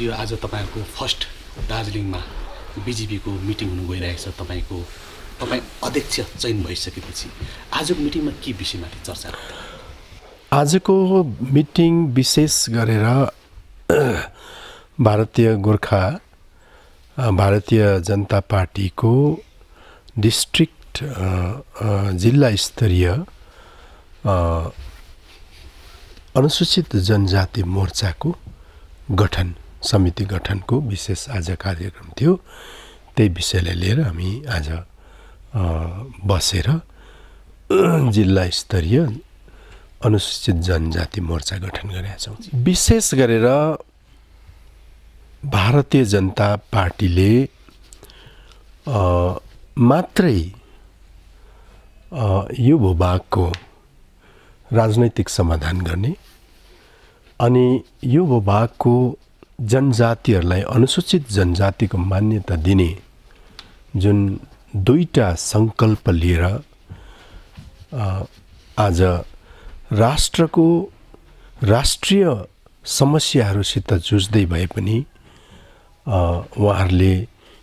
ज्यू आज तपाईहरुको फर्स्ट दार्जिलिङमा बीजेपीको मिटिङ हुन गइरहेको छ तपाई अध्यक्ष चयन भइसकेपछि आजको मिटिङमा के विषयमाथि चर्चा भयो? आजको मिटिङ विशेष गरेर भारतीय जनता पार्टीको डिस्ट्रिक्ट जिल्ला स्तरीय अनुसूचित जनजाति मोर्चाको समिति गठनको विशेष आज कार्यक्रम थियो। त्यही विषयलाई लिएर हामी आज बसेर जिल्ला स्तरीय अनुसूचित जनजाति मोर्चा गठन गरेका छौँ। विशेष गरेर भारतीय जनता पार्टीले मात्रै यो भूभागको राजनैतिक समाधान गर्ने अनि यो भूभागको जनजातिहरूलाई अनुसूचित जनजातिको मान्यता दिने जुन दुईटा संकल्प लिएर आज राष्ट्रको राष्ट्रिय समस्याहरूसित जुझ्दै भए पनि उहाँहरूले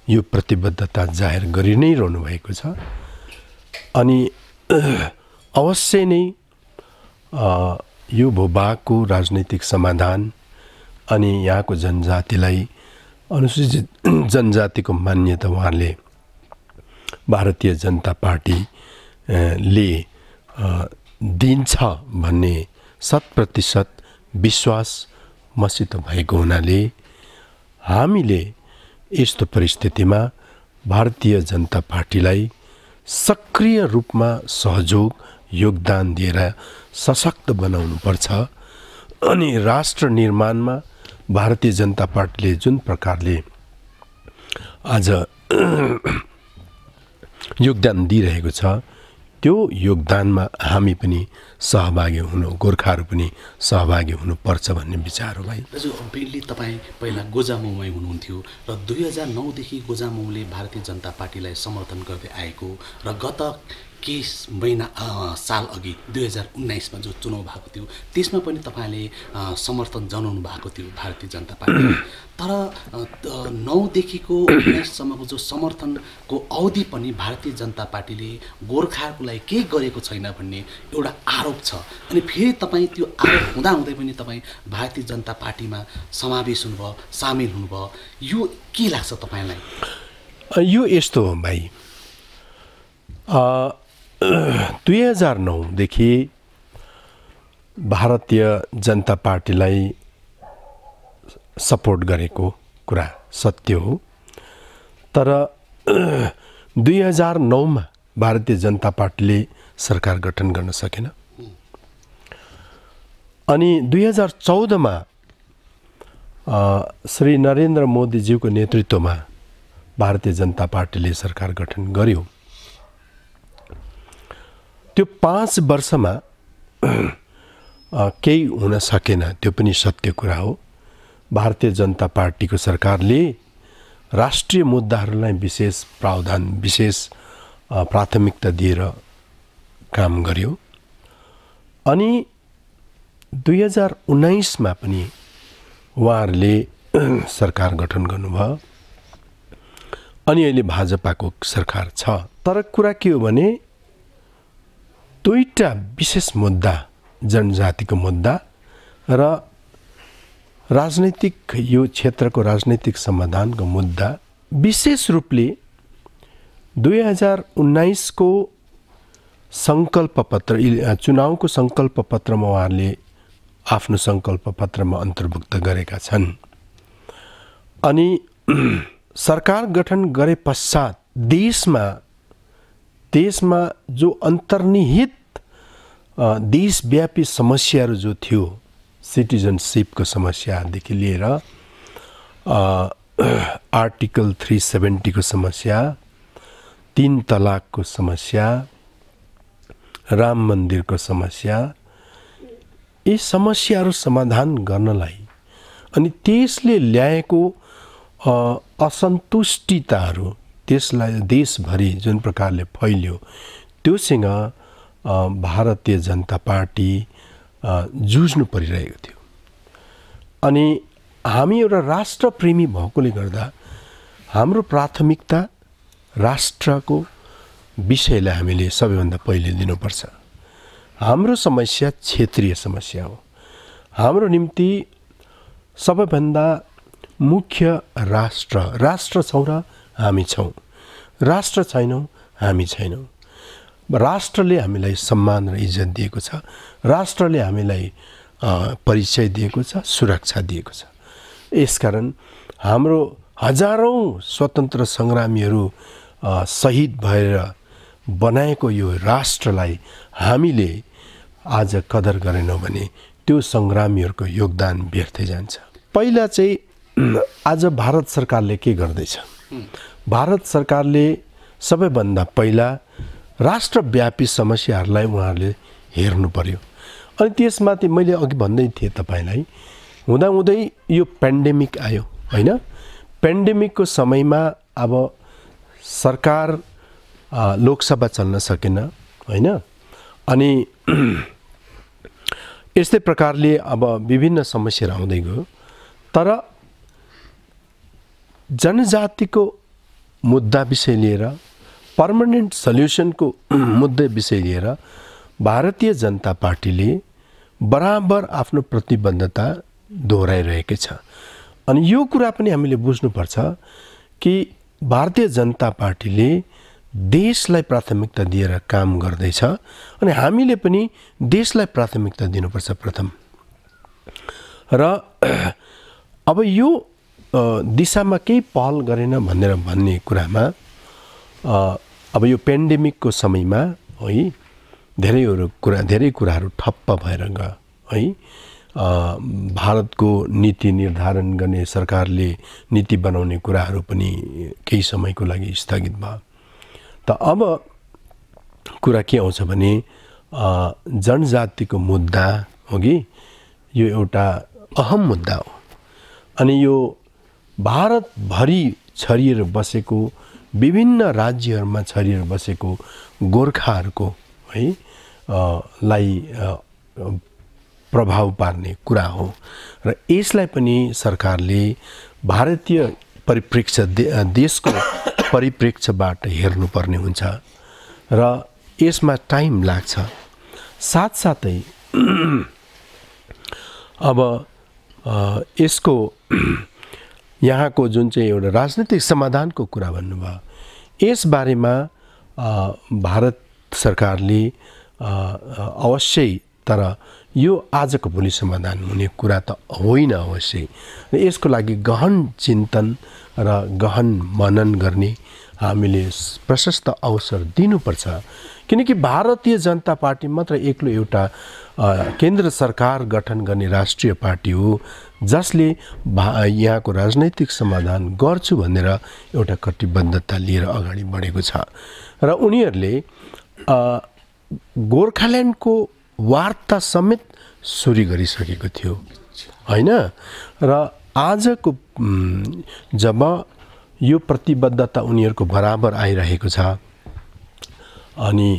यो प्रतिबद्धता जाहेर गरि नै रहनु भएको छ। अनि अवश्य नै यो भूभागको राजनीतिक समाधान अनि यहाँको जनजातिलाई अनुसूचित जनजातिको मान्यता उहाँहरूले भारतीय जनता पार्टीले दिन्छ भन्ने 100% विश्वास मसित भएको हुनाले हामीले यस्तो परिस्थितिमा भारतीय जनता पार्टीलाई सक्रिय रूपमा सहयोग योगदान दिएर सशक्त बनाउनु पर्छ। अनि राष्ट्र निर्माणमा भारतीय जनता पार्टीले जुन प्रकारले आज योगदान दिइरहेको छ त्यो योगदानमा हामी पनि सहभागी हुनु, गोर्खाहरू पनि सहभागी हुनुपर्छ भन्ने विचार हो भाइ। दाजु अम्पेलले तपाईँ पहिला गोजामुमै हुनुहुन्थ्यो र 2009 देखि गोजामुले भारतीय जनता पार्टीलाई समर्थन गर्दै आएको र गत केही महिना साल अघि 2019 मा जो चुनाव भएको थियो त्यसमा पनि तपाईले समर्थन जनाउनु भएको थियो भारतीय जनता पार्टी। तर 9 देखिको 19 सम्मको जो समर्थनको अवधि पनि भारतीय जनता पार्टीले गोर्खाहरूको लागि केही गरेको छैन भन्ने एउटा आरोप छ। अनि फेरि तपाई त्यो आरोप हुँदै पनि तपाई भारतीय जनता पार्टीमा समावेश हुनुभयो, सामेल हुनुभयो, यो के लाग्छ तपाईलाई? यो यस्तो हो भाइ, 2009 देखि भारतीय जनता पार्टीलाई सपोर्ट गरेको कुरा सत्य हो। तर 2009 मा भारतीय जनता पार्टीले सरकार गठन गर्न सकेन। अनि 2014 मा श्री नरेन्द्र मोदीज्यूको नेतृत्वमा भारतीय जनता पार्टीले सरकार गठन गर्यो। त्यो 5 वर्षमा केही हुन सकेन, त्यो पनि सत्य कुरा हो। भारतीय जनता पार्टीको सरकारले राष्ट्रिय मुद्दाहरूलाई विशेष प्रावधान, विशेष प्राथमिकता दिएर काम गर्यो। अनि 2019 मा पनि उहाँहरूले सरकार गठन गर्नुभयो। अनि अहिले भाजपाको सरकार छ। तर कुरा के हो भने दुईटा विशेष मुद्दा, जनजातिको मुद्दा र राजनीतिक, यो क्षेत्रको राजनीतिक समाधानको मुद्दा विशेष रूपले 2019 को संकल्प पत्र, चुनावको संकल्प पत्रमा उहाँहरूले आफ्नो संकल्प पत्रमा अन्तर्भुक्त गरेका छन्। अनि सरकार गठन गरे पश्चात देशमा जो अन्तर्निहित देशव्यापी समस्याहरू जो थियो, सिटिजनशिपको समस्यादेखि लिएर आर्टिकल 370 को समस्या, 3 तलाकको समस्या, राम मन्दिरको समस्या, यी समस्याहरू समाधान गर्नलाई अनि त्यसले ल्याएको असन्तुष्टिताहरू, त्यसलाई देशभरि जुन प्रकारले फैल्यो, त्योसँग भारतीय जनता पार्टी जुझ्नु परिरहेको थियो। अनि हामी एउटा राष्ट्रप्रेमी भएकोले गर्दा हाम्रो प्राथमिकता राष्ट्रको विषयलाई हामीले सबैभन्दा पहिले दिनुपर्छ। हाम्रो समस्या क्षेत्रीय समस्या हो। हाम्रो निम्ति सबैभन्दा मुख्य राष्ट्र छौँ र हामी छौँ, राष्ट्र छैनौँ हामी छैनौँ। राष्ट्रले हामीलाई सम्मान र इज्जत दिएको छ, राष्ट्रले हामीलाई परिचय दिएको छ, सुरक्षा दिएको छ। यसकारण हाम्रो हजारौँ स्वतन्त्र सङ्ग्रामीहरू शहीद भएर बनाएको यो राष्ट्रलाई हामीले आज कदर गरेनौँ भने त्यो सङ्ग्रामीहरूको योगदान व्यर्थै जान्छ। पहिला चाहिँ आज भारत सरकारले के गर्दैछ? भारत सरकारले सबैभन्दा पहिला राष्ट्रव्यापी समस्याहरूलाई उहाँहरूले हेर्नु पर्यो। अनि त्यसमाथि मैले अघि भन्दै थिएँ तपाईँलाई, हुँदाहुँदै यो पेन्डेमिक आयो होइन। पेन्डेमिकको समयमा अब सरकार लोकसभा चल्न सकेन होइन। अनि यस्तै प्रकारले अब विभिन्न समस्याहरू आउँदै गयो। तर जनजातिको मुद्दा विषय लिएर, पर्मानेन्ट सल्युसनको मुद्दा विषय लिएर भारतीय जनता पार्टीले बराबर आफ्नो प्रतिबद्धता दोहोऱ्याइरहेकै छ। अनि यो कुरा पनि हामीले बुझ्नुपर्छ कि भारतीय जनता पार्टीले देशलाई प्राथमिकता दिएर काम गर्दैछ अनि हामीले पनि देशलाई प्राथमिकता दिनुपर्छ प्रथम। र अब यो दिशामा केही पहल गरेन भन्ने कुरामा अब यो पेन्डेमिकको समयमा है धेरै कुराहरू ठप्प भएर गयो है। भारतको नीति निर्धारण गर्ने, सरकारले नीति बनाउने कुराहरू पनि केही समयको लागि स्थगित भयो। त अब कुरा के आउँछ भने जनजातिको मुद्दा हो कि यो एउटा अहम मुद्दा हो। अनि यो भारतभरि छरिएर बसेको, विभिन्न राज्यहरूमा छरिएर बसेको गोर्खाहरूको है लाई प्रभाव पार्ने कुरा हो। र यसलाई पनि सरकारले भारतीय परिप्रेक्ष्य देशको परिप्रेक्ष्यबाट हेर्नुपर्ने हुन्छ र यसमा टाइम लाग्छ। साथसाथै अब यसको यहाँको जुन चाहिँ एउटा राजनीतिक समाधानको कुरा भन्नुभयो, यसबारेमा भारत सरकारले अवश्य, तर यो आजको भोलि समाधान हुने कुरा त होइन अवश्य। यसको लागि गहन चिन्तन र गहन मनन गर्ने हामीले प्रशस्त अवसर दिनुपर्छ। किनकि भारतीय जनता पार्टी मात्र एक्लो एउटा केन्द्र सरकार गठन गर्ने राष्ट्रिय पार्टी हो जसले यहाँको राजनैतिक समाधान गर्छु भनेर एउटा कटिबद्धता लिएर अगाडि बढेको छ। र उनीहरूले गोर्खाल्यान्डको वार्ता समेत सुरु गरिसकेको थियो होइन। र आजको जब यो प्रतिबद्धता उनीहरूको बराबर आइरहेको छ अनि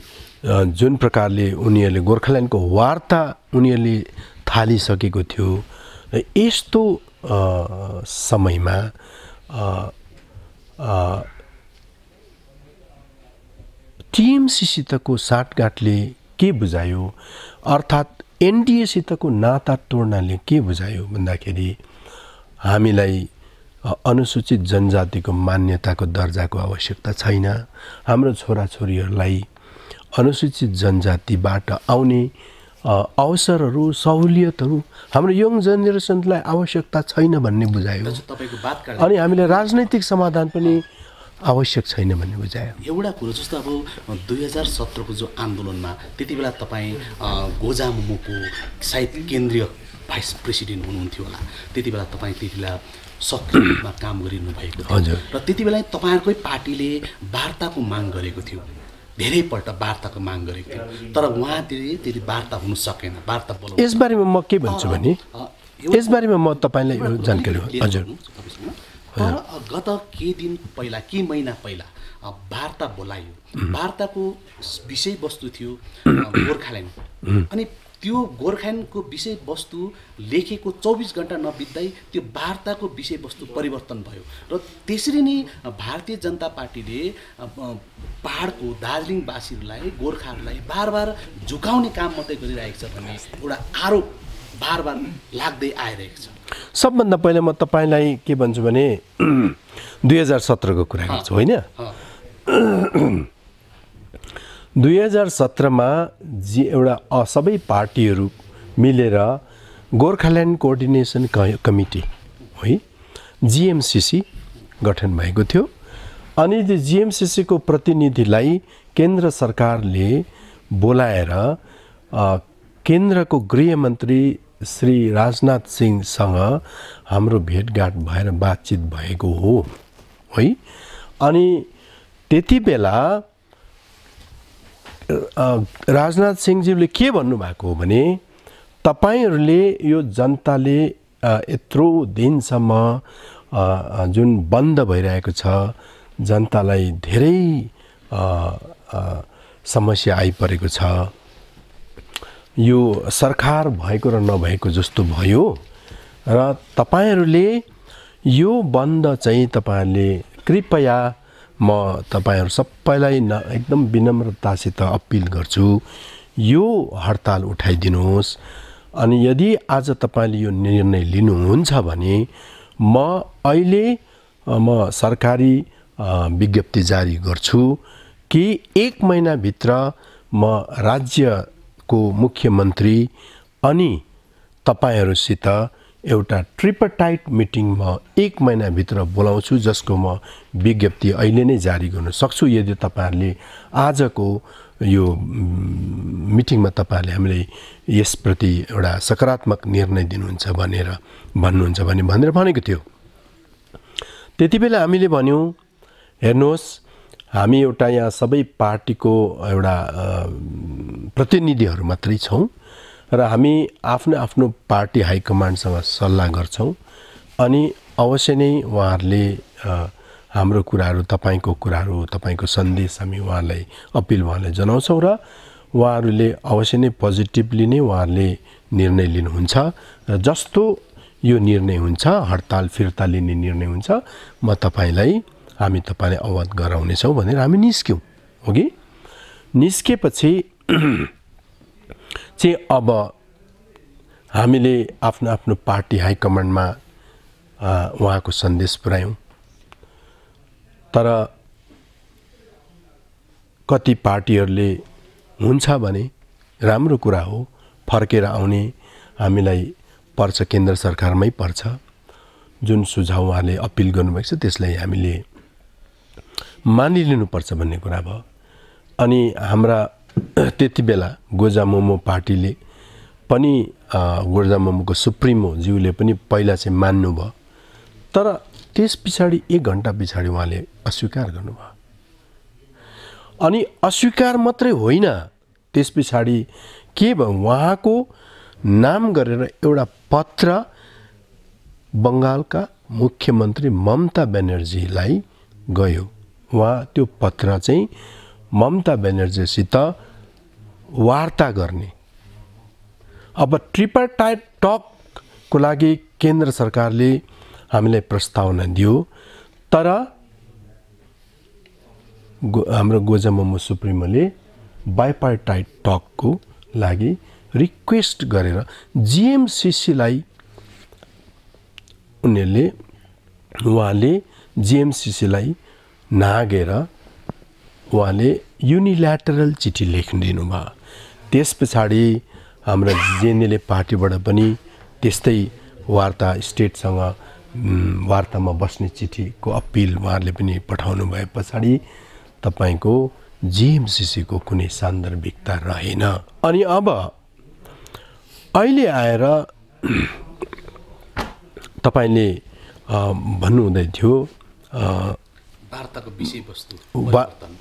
जुन प्रकारले उनीहरूले गोर्खाल्यान्डको वार्ता उनीहरूले थालिसकेको थियो, यस्तो समयमा टिएमसीसितको साटगाँठले के बुझायो, अर्थात् एनडिएसितको नाता तोड्नाले के बुझायो भन्दाखेरि हामीलाई अनुसूचित जनजातिको मान्यताको दर्जाको आवश्यकता छैन। हाम्रो छोराछोरीहरूलाई अनुसूचित जनजातिबाट आउने अवसरहरू, सहुलियतहरू हाम्रो यङ जेनेरेसनलाई आवश्यकता छैन भन्ने बुझायो। अनि हामीले राजनैतिक समाधान पनि आवश्यक छैन भन्ने बुझायो। एउटा कुरो जस्तो अब 2017को जो आन्दोलनमा त्यति बेला तपाईँ गोजा मोमोको सायद केन्द्रीय भाइस प्रेसिडेन्ट हुनुहुन्थ्यो होला। त्यति बेला तपाईँ त्यति बेला सक्रिय रूपमा काम गरिनु भएको थियो र त्यति बेला तपाईँहरूकै पार्टीले वार्ताको माग गरेको थियो, धेरैपल्ट वार्ताको माग गरेको थियो, तर उहाँले त्यति वार्ता हुन सकेन। वार्ता बोलाउनु यसबारेमा म के भन्छु भने यसबारेमा म तपाईँलाई जानकारी हो। हजुर, तर गत केही दिन पहिला, केही महिना पहिला वार्ता बोलायो। वार्ताको विषयवस्तु थियो गोर्खाल्यान्ड। अनि त्यो गोर्खाल्यान्डको विषयवस्तु लेखेको 24 घण्टा नबित्दै त्यो वार्ताको विषयवस्तु परिवर्तन भयो र त्यसरी नै भारतीय जनता पार्टीले पहाडको दार्जिलिङवासीहरूलाई गोर्खाहरूलाई बार झुकाउने काम मात्रै गरिरहेको छ भन्ने एउटा आरोप बार लाग्दै आइरहेको छ। सबभन्दा पहिला म तपाईँलाई के भन्छु भने 2017 को कुरा गर्छु होइन। 2017 मा एउटा सबै पार्टीहरू मिलेर गोर्खाल्यान्ड कोअर्डिनेसन कमिटी है जीएमसीसी गठन भएको थियो। अनि त्यो जीएमसीसी को प्रतिनिधिलाई केन्द्र सरकारले बोलाएर केन्द्रको गृहमन्त्री श्री राजनाथ सिंहसँग हाम्रो भेटघाट भएर बातचित भएको हो है। अनि त्यति बेला राजनाथ सिंहजीले के भन्नुभएको हो भने तपाईहरूले यो जनताले यत्रो दिनसम्म जुन बन्द भइरहेको छ, जनतालाई धेरै समस्या आइपरेको छ, यो सरकार भएको र नभएको जस्तो भयो र तपाईहरूले यो बन्द चाहिँ तपाईहरूले कृपया म तपाईहरू सबैलाई एकदम विनम्रतासित अपिल गर्छु यो हडताल उठाइदिनुहोस्। अनि यदि आज तपाईले यो निर्णय लिनुहुन्छ भने म अहिले सरकारी विज्ञप्ति जारी गर्छु कि 1 महिनाभित्र म राज्यको मुख्यमन्त्री अनि तपाईहरूसित एउटा ट्रिपरटाइट मिटिङ म 1 महिनाभित्र बोलाउँछु, जसको म विज्ञप्ति अहिले नै जारी गर्न सक्छु यदि तपाईहरूले आजको यो मिटिङमा तपाईहरूले हामीले यसप्रति एउटा सकारात्मक निर्णय दिनुहुन्छ भन्नुहुन्छ भनेर भनेको थियो। त्यति बेला हामीले भन्यौं हेर्नुहोस् हामी एउटा यहाँ सबै पार्टीको एउटा प्रतिनिधिहरू मात्रै छौं र हामी आफ्नो पार्टी हाइकमान्डसँग सल्लाह गर्छौं अनि अवश्य नै उहाँहरूले हाम्रो कुराहरू तपाईको सन्देश हामी उहाँलाई अपिल उहाँलाई जनाउँछौं र उहाँहरूले अवश्य नै पोजिटिभली नै उहाँहरूले निर्णय लिनुहुन्छ र जस्तो यो निर्णय हुन्छ हडताल फिर्ता लिने निर्णय हुन्छ म हामी तपाईलाई अवगत गराउनेछौं भनेर हामी निस्क्यौं हो कि। निस्केपछि चाहिँ अब हामीले आफ्नो पार्टी हाइकमान्डमा उहाँको सन्देश पुर्यायौं। तर कति पार्टीहरूले हुन्छ भने राम्रो कुरा हो, फर्केर आउने हामीलाई पर्छ, केन्द्र सरकारमै पर्छ। जुन सुझाव उहाँले अपिल गर्नुभएको छ त्यसलाई हामीले मानिलिनुपर्छ भन्ने कुरा भयो। अनि हाम्रा त्यति बेला गोजामोमो पार्टीले पनि गोजामोमोको सुप्रिमो ज्यूले पनि पहिला चाहिँ मान्नुभयो, तर त्यस पछाडि 1 घण्टा पछाडि उहाँले अस्वीकार गर्नुभयो। अनि अस्वीकार मात्रै होइन, त्यस पछाडि के भयो, उहाँको नाम गरेर एउटा पत्र बंगालका मुख्यमन्त्री ममता ब्यानर्जीलाई गयो। उहाँ त्यो पत्र चाहिँ ममता ब्यानर्जीसित वार्ता गर्ने, अब ट्रिपरटाइट टकको लागि केन्द्र सरकारले हामीलाई प्रस्तावना दियो, तर हाम्रो गोजामोमो सुप्रिमोले बाइपार्टाइट टकको लागि रिक्वेस्ट गरेर जीएमसीसीलाई उहाँले जीएमसीसीलाई नागेर उहाँले युनिल्याटरल चिठी लेखिदिनु भयो। त्यस पछाडि हाम्रो जेएनएल पार्टीबाट पनि त्यस्तै वार्ता स्टेटसँग वार्तामा बस्ने चिठीको अपिल उहाँहरूले पनि पठाउनु भए पछाडि तपाईको जीएमसीसी को कुनै सान्दर्भिकता रहेन। अनि अब अहिले आएर तपाईले भन्नुहुँदै थियो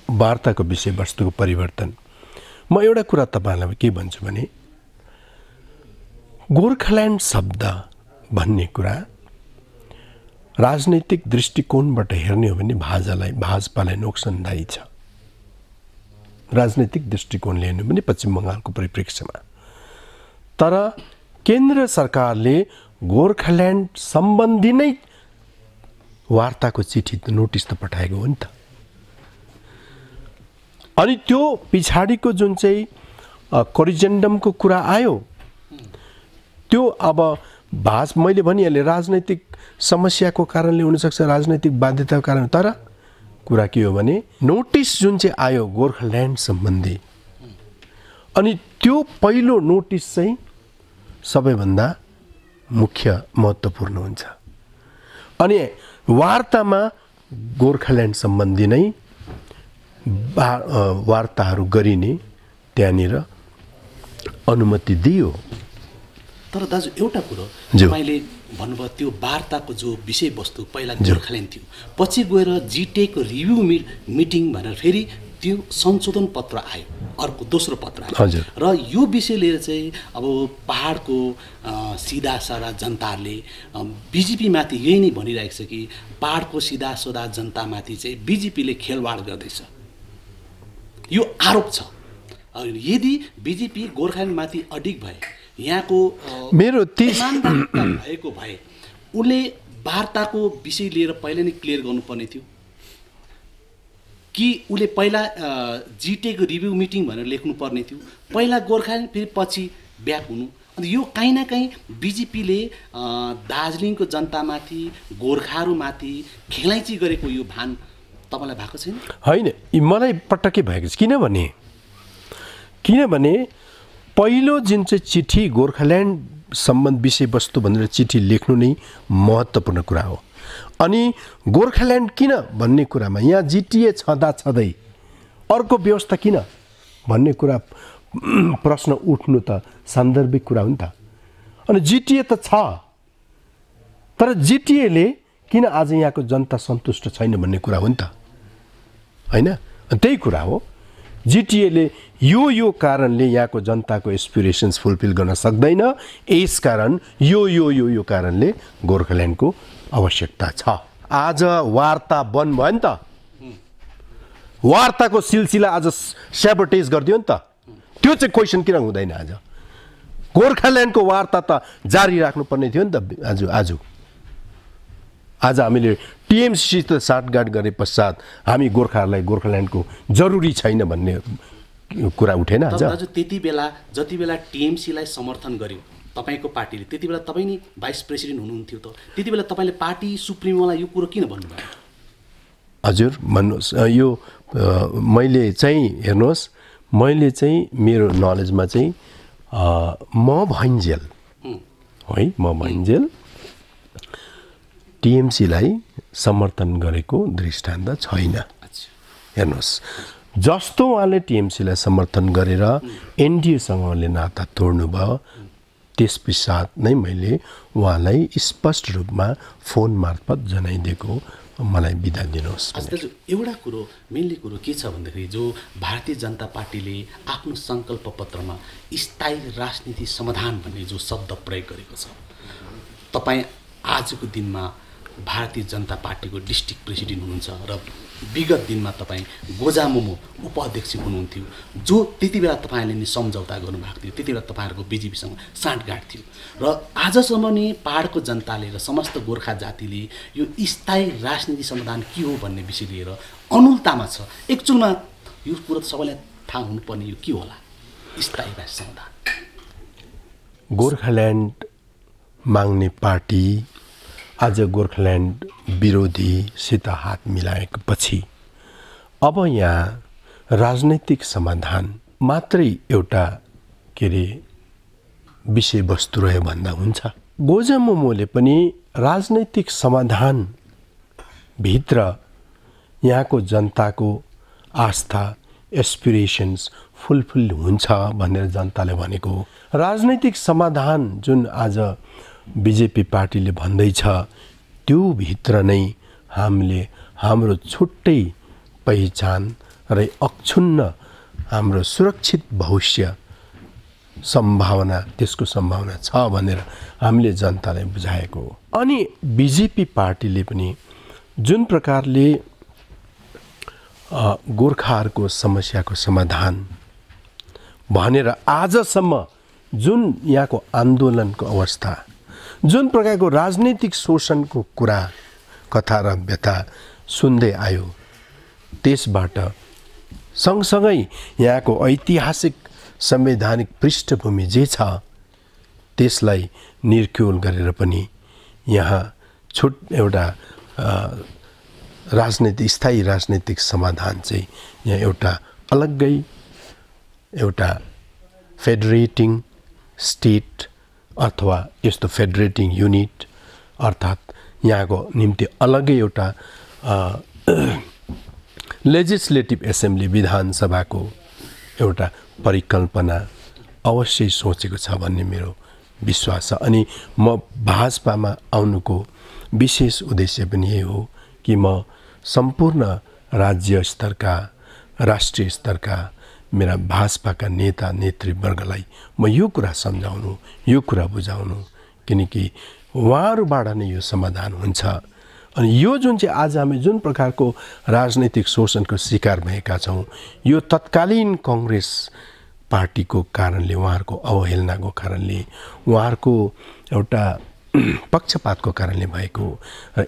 वार्ताको विषयवस्तुको परिवर्तन। म एउटा कुरा तपाईलाई के भन्छु भने गोर्खाल्यान्ड शब्द भन्ने कुरा राजनैतिक दृष्टिकोणबाट हेर्ने हो भने भाजपालाई नोक्सानदायी छ। राजनैतिक दृष्टिकोणले हेर्ने हो भने पश्चिम बंगालको परिप्रेक्ष्यमा तर केन्द्र सरकारले गोर्खाल्यान्ड सम्बन्धी नै वार्ताको चिठी नोटिस त पठाएको हो नि त। अनि त्यो पछाडिको जुन चाहिँ करिजेन्डमको कुरा आयो त्यो अब मैले भनिहालेँ राजनैतिक समस्याको कारणले हुनसक्छ, राजनैतिक बाध्यताको कारण। तर कुरा के हो भने नोटिस जुन चाहिँ आयो गोर्खाल्यान्ड सम्बन्धी, अनि त्यो पहिलो नोटिस चाहिँ सबैभन्दा मुख्य महत्त्वपूर्ण हुन्छ। अनि वार्तामा गोर्खाल्यान्ड सम्बन्धी नै वार्ताहरू गरिने त्यहाँनिर अनुमति दियो। तर दाजु एउटा कुरो तपाईँले भन्नुभयो त्यो वार्ताको जो विषयवस्तु पहिला गोर्खाल्यान्ड थियो, पछि गएर जिटेको रिभ्यू मिटिङ भनेर फेरि त्यो संशोधन पत्र आयो, अर्को दोस्रो पत्र आयो। र यो विषय लिएर चाहिँ अब पहाडको सिधा सादा जनताहरूले बिजेपीमाथि यही नै भनिरहेको छ कि पहाडको सिधा सादा जनतामाथि चाहिँ बिजेपीले खेलवाड गर्दैछ, यो आरोप छ। यदि बिजेपी गोर्खाल्यान्डमाथि अडिग भए, यहाँको मेरो भएको भए उसले वार्ताको विषय लिएर पहिला नै क्लियर गर्नुपर्ने थियो कि उसले पहिला जिटेको रिभ्यू मिटिङ भनेर लेख्नु पर्ने थियो, पहिला गोर्खाल्यान्ड फेरि पछि ब्याक हुनु। अनि यो काहीँ न काहीँ बिजेपीले दार्जिलिङको जनतामाथि गोर्खाहरूमाथि खेलाइँची गरेको यो भान तपाईँलाई भएको छैन? होइन, मलाई पटक्कै भएको छ। किनभने पहिलो जुन चाहिँ चिठी गोर्खाल्यान्ड सम्बन्ध विषयवस्तु भनेर चिठी लेख्नु नै महत्त्वपूर्ण कुरा हो। अनि गोर्खाल्यान्ड किन भन्ने कुरामा यहाँ जिटिए छँदै अर्को व्यवस्था किन भन्ने कुरा प्रश्न उठ्नु त सान्दर्भिक कुरा हो नि त। अनि जिटिए त छ, तर जिटिएले किन आज यहाँको जनता सन्तुष्ट छैन भन्ने कुरा हो नि त, होइन? त्यही कुरा हो, जिटिएले यो कारणले यहाँको जनताको एस्पिरेसन्स फुलफिल गर्न सक्दैन, यसकारण यो कारणले गोर्खाल्यान्डको आवश्यकता छ। आज वार्ता बन्द भयो नि त, वार्ताको सिलसिला आज स्याबोटेज गरिदियो नि त। त्यो चाहिँ क्वेसन किन हुँदैन? गोर्खाल्यान्डको वार्ता त जारी राख्नुपर्ने थियो नि त। आज हामीले टिएमसीसित साटगाट गरे पश्चात हामी गोर्खाहरूलाई गोर्खाल्यान्डको जरुरी छैन भन्ने कुरा उठेन। आज त्यति बेला जति बेला टिएमसीलाई समर्थन गर्यो तपाईँको पार्टीले, त्यति बेला तपाईँ नि भाइस प्रेसिडेन्ट हुनुहुन्थ्यो त, त्यति बेला तपाईँले पार्टी सुप्रिमोलाई यो कुरो किन भन्नुभयो? हजुर भन्नुहोस्, यो मैले चाहिँ हेर्नुहोस्, मैले चाहिँ मेरो नलेजमा चाहिँ म भइन्जेल टिएमसीलाई समर्थन गरेको दृष्टान्त छैन। हेर्नुहोस्, जस्तो उहाँले टिएमसीलाई समर्थन गरेर एनडिएसँग उहाँले नाता तोड्नुभयो, त्यस पश्चात नै मैले उहाँलाई स्पष्ट रूपमा फोन मार्फत जनाइदिएको मलाई बिदा दिनुहोस्। एउटा कुरो मेनली कुरो के छ भन्दाखेरि जो भारतीय जनता पार्टीले आफ्नो सङ्कल्प पत्रमा स्थायी राजनीति समाधान भन्ने जो शब्द प्रयोग गरेको छ, तपाईँ आजको दिनमा भारतीय जनता पार्टीको डिस्ट्रिक्ट प्रेसिडेन्ट हुनुहुन्छ र विगत दिनमा तपाईँ गोजामुमो उपाध्यक्ष हुनुहुन्थ्यो, जो त्यति बेला तपाईँले नि सम्झौता गर्नुभएको थियो, त्यति बेला तपाईँहरूको बिजेपीसँग साँठगाँठ थियो। र आजसम्म नि पहाडको जनताले र समस्त गोर्खा जातिले यो स्थायी राजनीति समाधान के हो भन्ने विषय लिएर अनुलतामा छ। एक्चुअलमा यो कुरो त सबैलाई थाहा हुनुपर्ने यो के होला स्थायी राजनीति समाधान? गोर्खाल्यान्ड माग्ने पार्टी आज गोर्खाल्यान्ड विरोधीसित हात मिलाएको पछि अब यहाँ राजनैतिक समाधान मात्रै एउटा विषयवस्तु रह्यो भन्दा हुन्छ। गोजामुमोले पनि राजनैतिक समाधान भित्र यहाँको जनताको आस्था एस्पिरेसन्स फुलफिल हुन्छ भनेर जनताले भनेको हो। राजनैतिक समाधान जुन आज बिजेपी पार्टीले भन्दैछ त्यो भित्र नै हामीले हाम्रो छुट्टै पहिचान र अक्षुण्ण हाम्रो सुरक्षित भविष्य सम्भावना, त्यसको सम्भावना छ भनेर हामीले जनतालाई बुझाएको हो। अनि बिजेपी पार्टीले पनि जुन प्रकारले गोर्खाहरूको समस्याको समाधान भनेर आजसम्म जुन यहाँको आन्दोलनको अवस्था, जुन प्रकारको राजनीतिक शोषणको कुरा कथा र व्यथा सुन्दै आयो, त्यसबाट सँगसँगै यहाँको ऐतिहासिक संवैधानिक पृष्ठभूमि जे छ त्यसलाई निर्क्युल गरेर पनि यहाँ एउटा स्थायी राजनीतिक समाधान चाहिँ यहाँ एउटा अलग्गै एउटा फेडरेटिङ स्टेट अथवा यस्तो फेडरेटिङ युनिट अर्थात् यहाँको निम्ति अलग्गै एउटा लेजिस्लेटिभ एसेम्ब्ली विधानसभाको एउटा परिकल्पना अवश्य सोचेको छ भन्ने मेरो विश्वास छ। अनि म भाजपामा आउनुको विशेष उद्देश्य पनि यही हो कि म सम्पूर्ण राज्य स्तरका, राष्ट्रिय स्तरका मेरा भाजपाका नेता नेतृवर्गलाई म यो कुरा सम्झाउनु, यो कुरा बुझाउनु, किनकि उहाँहरूबाट नै यो समाधान हुन्छ। अनि यो जुन चाहिँ आज हामी जुन प्रकारको राजनीतिक शोषणको शिकार भएका छौँ, यो तत्कालीन कांग्रेस पार्टीको कारणले, उहाँहरूको अवहेलनाको कारणले, उहाँहरूको एउटा पक्षपातको कारणले भएको र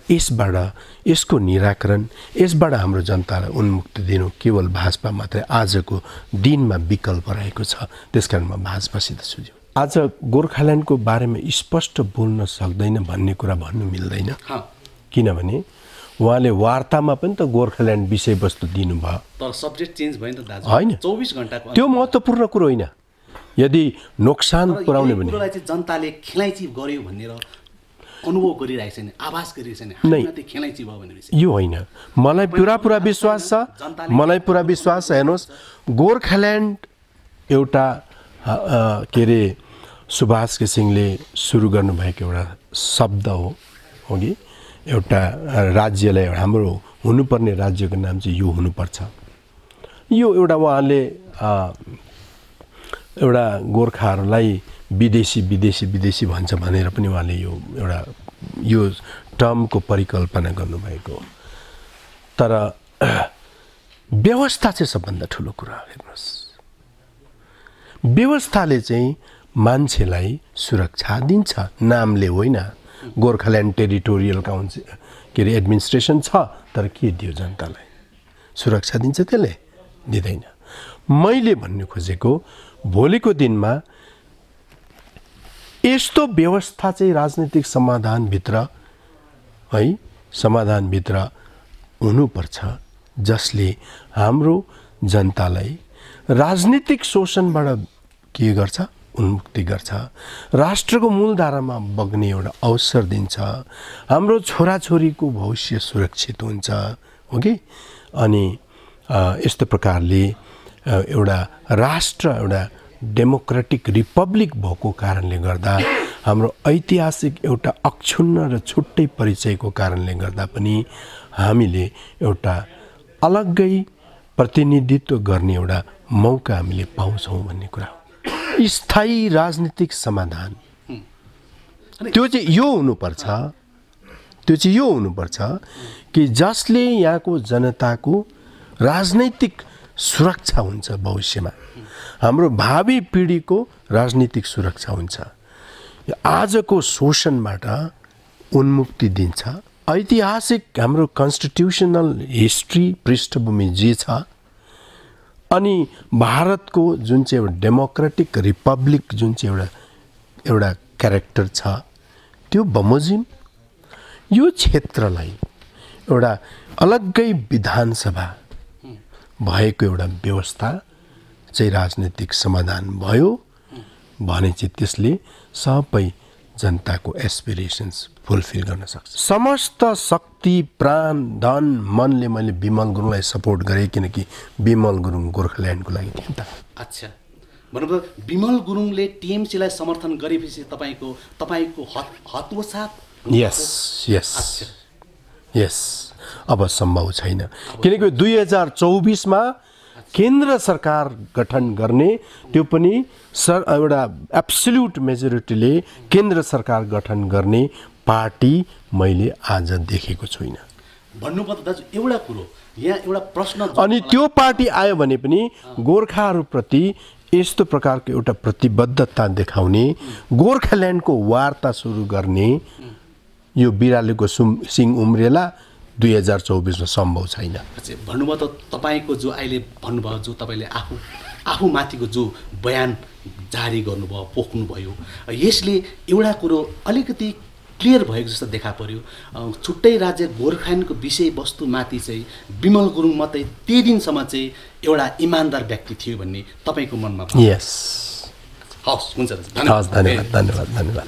यसको निराकरण, यसबाट हाम्रो जनतालाई उन्मुक्ति दिनु केवल भाजपा मात्रै आजको दिनमा विकल्प रहेको छ। त्यसकारण म भाजपासित छु। आज गोर्खाल्यान्डको बारेमा स्पष्ट बोल्न सक्दैन भन्ने कुरा भन्नु मिल्दैन, किनभने उहाँले वार्तामा पनि त गोर्खाल्यान्ड विषयवस्तु दिनुभयो, तर सब्जेक्ट चेन्ज भयो नि त दाजु। होइन, 24 घण्टाको त्यो महत्त्वपूर्ण कुरो होइन। यदि नोक्सान पुर्याउने भने जनताले खेलाइची गर्यो भनेर अनुभव गरिरहेको छैन, आभास गरिरहेको छैन, हामी मात्रै खेलाइची भयो भन्ने विषय यो होइन। मलाई पुरा विश्वास छ, मलाई पुरा विश्वास छ। हेर्नुहोस्, गोर्खाल्यान्ड एउटा के अरे सुभाष घिसिङले सुरु गर्नुभएको एउटा शब्द हो कि एउटा राज्यलाई, हाम्रो हुनुपर्ने राज्यको नाम चाहिँ यो हुनुपर्छ। यो एउटा उहाँले एउटा गोर्खाहरूलाई विदेशी भन्छ भनेर पनि उहाँले यो टर्मको परिकल्पना गर्नुभएको। तर व्यवस्था चाहिँ सबभन्दा ठुलो कुरा हो। हेर्नुहोस्, व्यवस्थाले चाहिँ मान्छेलाई सुरक्षा दिन्छ, नामले होइन। गोर्खाल्यान्ड टेरिटोरियल काउन्सिल के अरे एडमिनिस्ट्रेसन छ, तर के दियो जनतालाई? सुरक्षा दिन्छ? त्यसले दिँदैन। मैले भन्नु खोजेको भोलिको दिनमा यस्तो व्यवस्था चाहिँ राजनीतिक समाधानभित्र हुनुपर्छ जसले हाम्रो जनतालाई राजनीतिक शोषणबाट के गर्छ? उन्मुक्ति गर्छ, राष्ट्रको मूलधारामा बग्ने एउटा अवसर दिन्छ, हाम्रो छोराछोरीको भविष्य सुरक्षित हुन्छ, हो कि? अनि यस्तो प्रकारले एउटा राष्ट्र, एउटा डेमोक्रेटिक रिपब्लिक भएको कारणले गर्दा, हाम्रो ऐतिहासिक एउटा अक्षुण्ण र छुट्टै परिचयको कारणले गर्दा पनि हामीले एउटा अलग्गै प्रतिनिधित्व गर्ने एउटा मौका हामीले पाउँछौँ भन्ने कुरा हो। स्थायी राजनीतिक समाधान त्यो चाहिँ यो हुनुपर्छ कि जसले यहाँको जनताको राजनैतिक सुरक्षा हुन्छ, भविष्यमा हाम्रो भावी पिँढीको राजनीतिक सुरक्षा हुन्छ, आजको शोषणबाट उन्मुक्ति दिन्छ। ऐतिहासिक हाम्रो कन्स्टिट्युसनल हिस्ट्री पृष्ठभूमि जे छ, अनि भारतको जुन चाहिँ एउटा डेमोक्रेटिक रिपब्लिक जुन चाहिँ एउटा क्यारेक्टर छ, त्यो बमोजिम यो क्षेत्रलाई एउटा अलग्गै विधानसभा भएको एउटा व्यवस्था चाहिँ राजनीतिक समाधान भयो भने चाहिँ त्यसले सबै जनताको एस्पिरेसन्स फुलफिल गर्न सक्छ। समस्त शक्ति, प्राण, धन, मनले मैले बिमल गुरुङलाई सपोर्ट गरेँ, किनकि बिमल गुरुङ गोर्खाल्यान्डको लागि थियो नि त। अच्छा, भनेको बिमल गुरुङले टिएमसीलाई समर्थन गरेपछि तपाईको हतोसाथ? यस अब सम्भव छैन, किनकि 2024 मा केन्द्र सरकार गठन गर्ने, त्यो पनि एउटा एब्सोल्युट मेजोरिटीले केन्द्र सरकार गठन गर्ने पार्टी मैले आज देखेको छुइनँ। भन्नुपर्दा दाजु एउटा कुरो यहाँ एउटा प्रश्न, अनि त्यो पार्टी आयो भने पनि गोर्खाहरूप्रति यस्तो प्रकारको एउटा प्रतिबद्धता देखाउने गोर्खाल्यान्डको वार्ता सुरु गर्ने यो बिरालोको सिङ उम्रेला 2024 मा सम्भव छैन। भन्नुभयो त तपाईँको जो अहिले भन्नुभयो जो तपाईँले आफूमाथिको जो बयान जारी गर्नुभयो पोख्नुभयो यसले एउटा कुरो अलिकति क्लियर भएको जस्तो देखा पर्यो। छुट्टै राज्य गोर्खाल्यान्डको विषयवस्तुमाथि चाहिँ विमल गुरुङ मात्रै त्यही दिनसम्म चाहिँ एउटा इमान्दार व्यक्ति थियो भन्ने तपाईँको मनमा यस हवस् हुन्छ धन्यवाद।